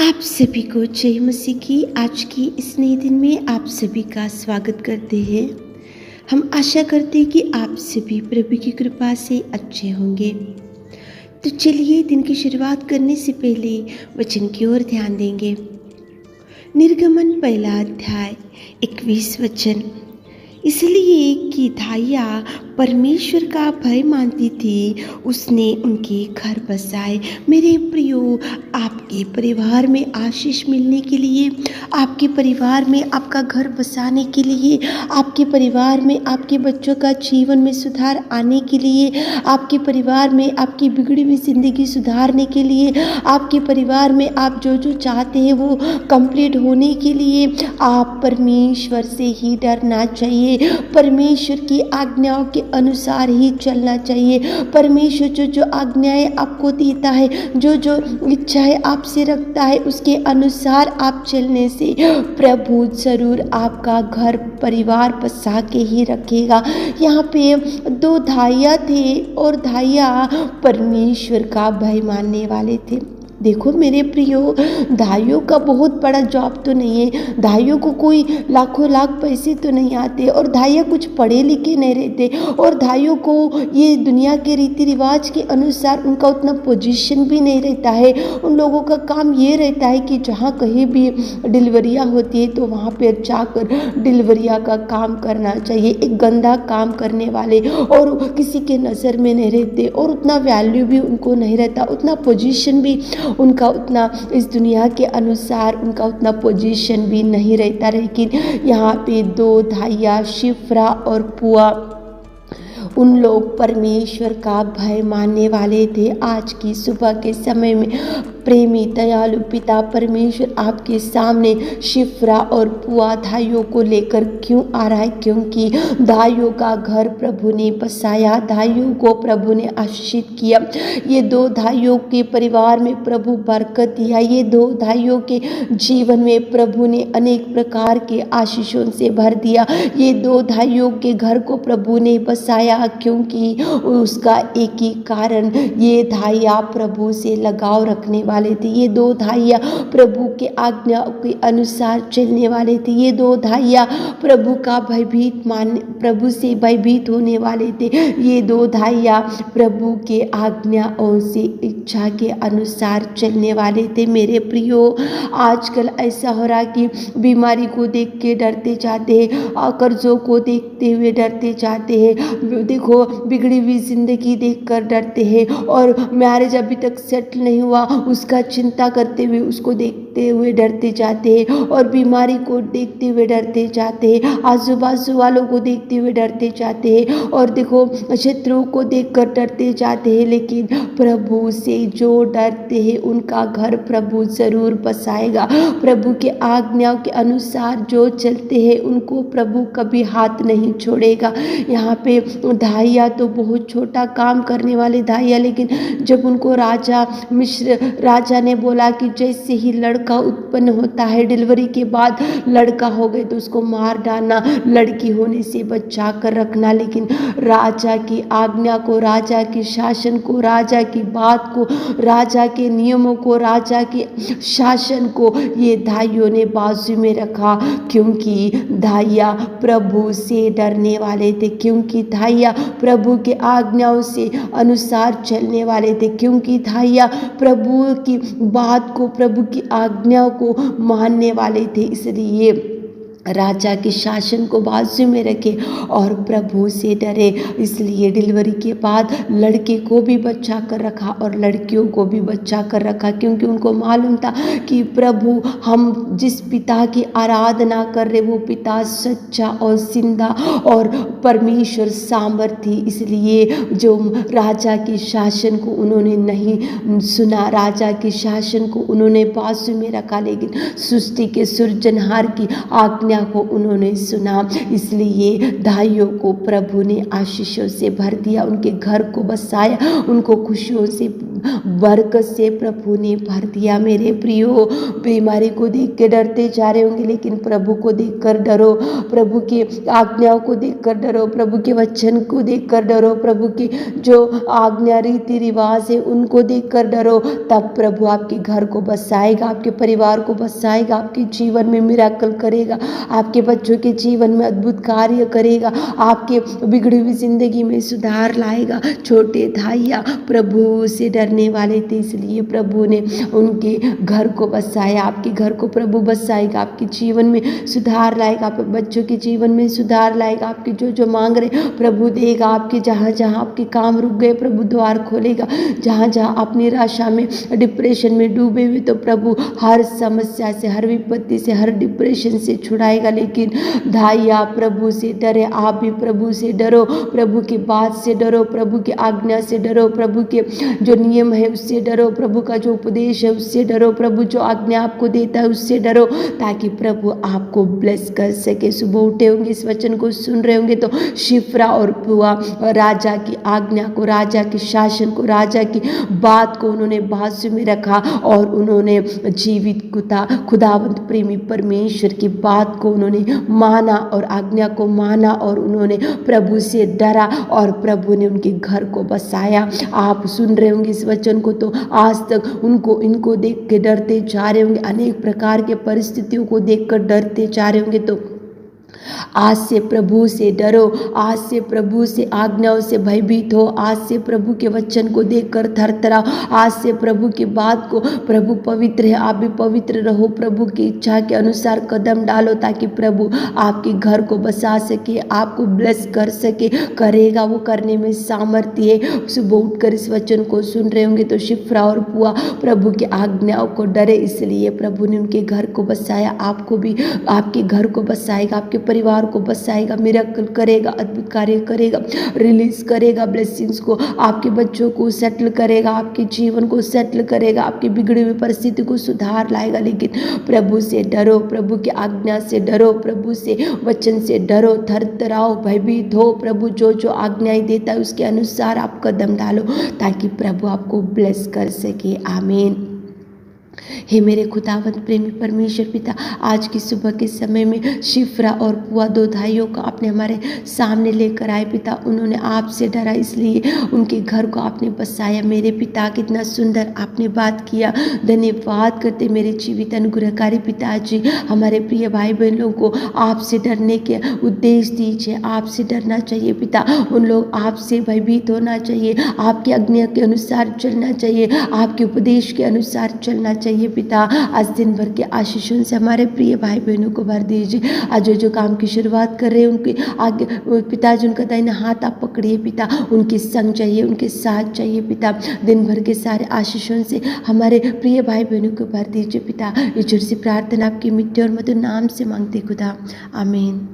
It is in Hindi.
आप सभी को जय मसीह की आज की इस नए दिन में आप सभी का स्वागत करते हैं। हम आशा करते हैं कि आप सभी प्रभु की कृपा से अच्छे होंगे। तो चलिए दिन की शुरुआत करने से पहले वचन की ओर ध्यान देंगे। निर्गमन पहला अध्याय 21 वचन। इसलिए कि धाइया परमेश्वर का भय मानती थी, उसने उनके घर बसाए। मेरे प्रियो, आपके परिवार में आशीष मिलने के लिए, आपके परिवार में आपका घर बसाने के लिए, आपके परिवार में आपके बच्चों का जीवन में सुधार आने के लिए, आपके परिवार में आपकी बिगड़ी हुई जिंदगी सुधारने के लिए, आपके परिवार में आप जो जो चाहते हैं वो कंप्लीट होने के लिए आप परमेश्वर से ही डरना चाहिए। परमेश्वर की आज्ञाओं के अनुसार ही चलना चाहिए। परमेश्वर जो जो आज्ञाएं आपको देता है, जो जो इच्छाएं आपसे रखता है, उसके अनुसार आप चलने से प्रभु जरूर आपका घर परिवार बसा के ही रखेगा। यहाँ पे दो धाइया थे और धाइया परमेश्वर का भय मानने वाले थे। देखो मेरे प्रियो, धाइयों का बहुत बड़ा जॉब तो नहीं है, धाइयों को कोई लाखों लाख पैसे तो नहीं आते, और धाइया कुछ पढ़े लिखे नहीं रहते, और धाइयों को ये दुनिया के रीति रिवाज के अनुसार उनका उतना पोजीशन भी नहीं रहता है। उन लोगों का काम ये रहता है कि जहाँ कहीं भी डिलीवरियाँ होती है तो वहाँ पर जाकर डिलीवरिया का काम करना चाहिए। एक गंदा काम करने वाले और किसी के नज़र में नहीं रहते, और उतना वैल्यू भी उनको नहीं रहता, उतना पोजीशन भी उनका उतना इस दुनिया के अनुसार उनका उतना पोजीशन भी नहीं रहता। लेकिन यहाँ पे दो धाइया शिफ्रा और पुआ, उन लोग परमेश्वर का भय मानने वाले थे। आज की सुबह के समय में प्रेमी दयालु पिता परमेश्वर आपके सामने शिफ्रा और पुआ धाइयों को लेकर क्यों आ रहा है? क्योंकि धाइयों का घर प्रभु ने बसाया, धाइयों को प्रभु ने आशीषित किया। ये दो धाइयों के परिवार में प्रभु बरकत दिया। ये दो धाइयों के जीवन में प्रभु ने अनेक प्रकार के आशीषों से भर दिया। ये दो धाइयों के घर को प्रभु ने बसाया क्योंकि उसका एक ही कारण, ये धाइया प्रभु से लगाव रखने वाले थे। ये दो धाइया प्रभु के आज्ञा के अनुसार चलने वाले थे। ये दो धाइया प्रभु का प्रभु से भयभीत होने वाले थे। ये दो धाइया प्रभु के आज्ञाओं से इच्छा के अनुसार चलने वाले थे। मेरे प्रियो, आजकल ऐसा हो रहा कि बीमारी को देख के डरते जाते हैं, कर्जों को देखते हुए डरते जाते हैं, देखो बिगड़ी हुई जिंदगी देखकर डरते हैं, और मैरिज अभी तक सेटल नहीं हुआ उसका चिंता करते हुए उसको देखते हुए डरते जाते हैं, और बीमारी को देखते हुए डरते जाते हैं, आजू बाजू वालों को देखते हुए डरते जाते हैं, और देखो शत्रुओं को देखकर डरते जाते हैं। लेकिन प्रभु से जो डरते हैं उनका घर प्रभु जरूर बसाएगा। प्रभु के आज्ञाओं के अनुसार जो चलते हैं उनको प्रभु कभी हाथ नहीं छोड़ेगा। यहाँ पे धाइया तो बहुत छोटा काम करने वाले धाइया, लेकिन जब उनको मिस्र राजा ने बोला कि जैसे ही लड़का उत्पन्न होता है, डिलीवरी के बाद लड़का हो गए तो उसको मार डालना, लड़की होने से बचा कर रखना। लेकिन राजा की आज्ञा को, राजा के शासन को, राजा की बात को, राजा के नियमों को, राजा के शासन को ये धाइयों ने बाजू में रखा, क्योंकि धाइया प्रभु से डरने वाले थे, क्योंकि धाइया प्रभु के आज्ञाओं से अनुसार चलने वाले थे, क्योंकि धाइया प्रभु की बात को, प्रभु की आज्ञाओं को मानने वाले थे। इसलिए राजा के शासन को बाजू में रखे और प्रभु से डरे। इसलिए डिलीवरी के बाद लड़के को भी बचा कर रखा और लड़कियों को भी बचा कर रखा, क्योंकि उनको मालूम था कि प्रभु, हम जिस पिता की आराधना कर रहे वो पिता सच्चा और जिंदा और परमेश्वर सामर्थी। इसलिए जो राजा के शासन को उन्होंने नहीं सुना, राजा के शासन को उन्होंने बाजू में रखा, लेकिन सृष्टि के सृजनहार की आज्ञा आज्ञा को उन्होंने सुना, इसलिए भाइयों को प्रभु ने आशीषों से भर दिया, उनके घर को बसाया, उनको खुशियों से बरकत से प्रभु ने भर दिया। मेरे प्रियो, बीमारी को देख के डरते जा रहे होंगे, लेकिन प्रभु को देखकर डरो, प्रभु की आज्ञाओं को देखकर डरो, प्रभु के वचन को देखकर डरो, प्रभु की जो आज्ञा रीति रिवाज है उनको देखकर डरो। तब प्रभु आपके घर को बसाएगा, आपके परिवार को बसाएगा, आपके जीवन में मिराकल करेगा, आपके बच्चों के जीवन में अद्भुत कार्य करेगा, आपके बिगड़ी हुई जिंदगी में सुधार लाएगा। छोटे धाइया प्रभु से डरने वाले थे, इसलिए प्रभु ने उनके घर को बसाया। आपके घर को प्रभु बसाएगा, आपके जीवन में सुधार लाएगा, आपके बच्चों के जीवन में सुधार लाएगा, आपके जो जो मांग रहे प्रभु देगा, आपके जहाँ जहाँ आपके काम रुक गए प्रभु द्वार खोलेगा, जहाँ जहाँ आप निराशा में डिप्रेशन में डूबे हुए तो प्रभु हर समस्या से, हर विपत्ति से, हर डिप्रेशन से छुड़ाएगा। लेकिन धाइया प्रभु से डरे, आप भी प्रभु से डरो, प्रभु की बात से डरो, प्रभु की आज्ञा से डरो, प्रभु के जो नियम है उससे डरो, प्रभु का जो उपदेश है उससे डरो, प्रभु जो आज्ञा आपको देता है उससे डरो, ताकि प्रभु आपको ब्लेस कर सके। सुबह उठे होंगे, इस वचन को सुन रहे होंगे तो शिफ्रा और पुआ राजा की आज्ञा को, राजा के शासन को, राजा की बात को उन्होंने बाजू में रखा और उन्होंने जीवित खुदावंत प्रेमी परमेश्वर की बात को उन्होंने माना और आज्ञा को माना और उन्होंने प्रभु से डरा और प्रभु ने उनके घर को बसाया। आप सुन रहे होंगे इस वचन को तो आज तक इनको देख के डरते जा रहे होंगे, अनेक प्रकार के परिस्थितियों को देखकर डरते जा रहे होंगे। तो आज से प्रभु से डरो, आज से प्रभु से आज्ञाओं से भयभीत हो, आज से प्रभु के वचन को देखकर थरथराओ, आज से प्रभु की बात को, प्रभु पवित्र है आप भी पवित्र रहो, प्रभु की इच्छा के अनुसार कदम डालो, ताकि प्रभु आपके घर को बसा सके, आपको ब्लेस कर सके, करेगा, वो करने में सामर्थ्य है। सुबह उठकर इस वचन को सुन रहे होंगे तो शिफ्रा और पुआ प्रभु की आज्ञाओं को डरे, इसलिए प्रभु ने उनके घर को बसाया। आपको भी आपके घर को बसाएगा, आपके परिवार को बसाएगा, मिरेकल करेगा, अद्भुत कार्य करेगा, रिलीज करेगा ब्लेसिंग्स को, आपके बच्चों को सेटल करेगा, आपके जीवन को सेटल करेगा, आपकी बिगड़ी हुई परिस्थिति को सुधार लाएगा। लेकिन प्रभु से डरो, प्रभु की आज्ञा से डरो, प्रभु से वचन से डरो, थरथराओ, भयभीत हो, प्रभु जो जो आज्ञाएं देता है उसके अनुसार आप कदम डालो, ताकि प्रभु आपको ब्लेस कर सके। आमीन। हे मेरे खुदावंत प्रेमी परमेश्वर पिता, आज की सुबह के समय में शिफ्रा और पुआ दो भाइयों को आपने हमारे सामने लेकर आए पिता। उन्होंने आपसे डरा, इसलिए उनके घर को आपने बसाया। मेरे पिता, कितना सुंदर आपने बात किया। धन्यवाद करते मेरे जीवित अनुग्रहकारी पिताजी। हमारे प्रिय भाई बहनों को आपसे डरने के उद्देश्य दीजिए, आपसे डरना चाहिए पिता। उन लोग आपसे भयभीत होना चाहिए, आपकी आज्ञा के अनुसार चलना चाहिए, आपके उपदेश के अनुसार चलना चाहिए पिता। आज दिन भर के आशीषों से हमारे प्रिय भाई बहनों को भर दीजिए। आज जो काम की शुरुआत कर रहे हैं उनके आगे पिताजी, उनका दाहिना हाथ आप पकड़िए पिता, उनके संग चाहिए, उनके साथ चाहिए पिता। दिन भर के सारे आशीषों से हमारे प्रिय भाई बहनों को भर दीजिए पिता। ईश्वर से प्रार्थना आपकी मिट्टी और मधुर नाम से मांगते खुदा, आमीन।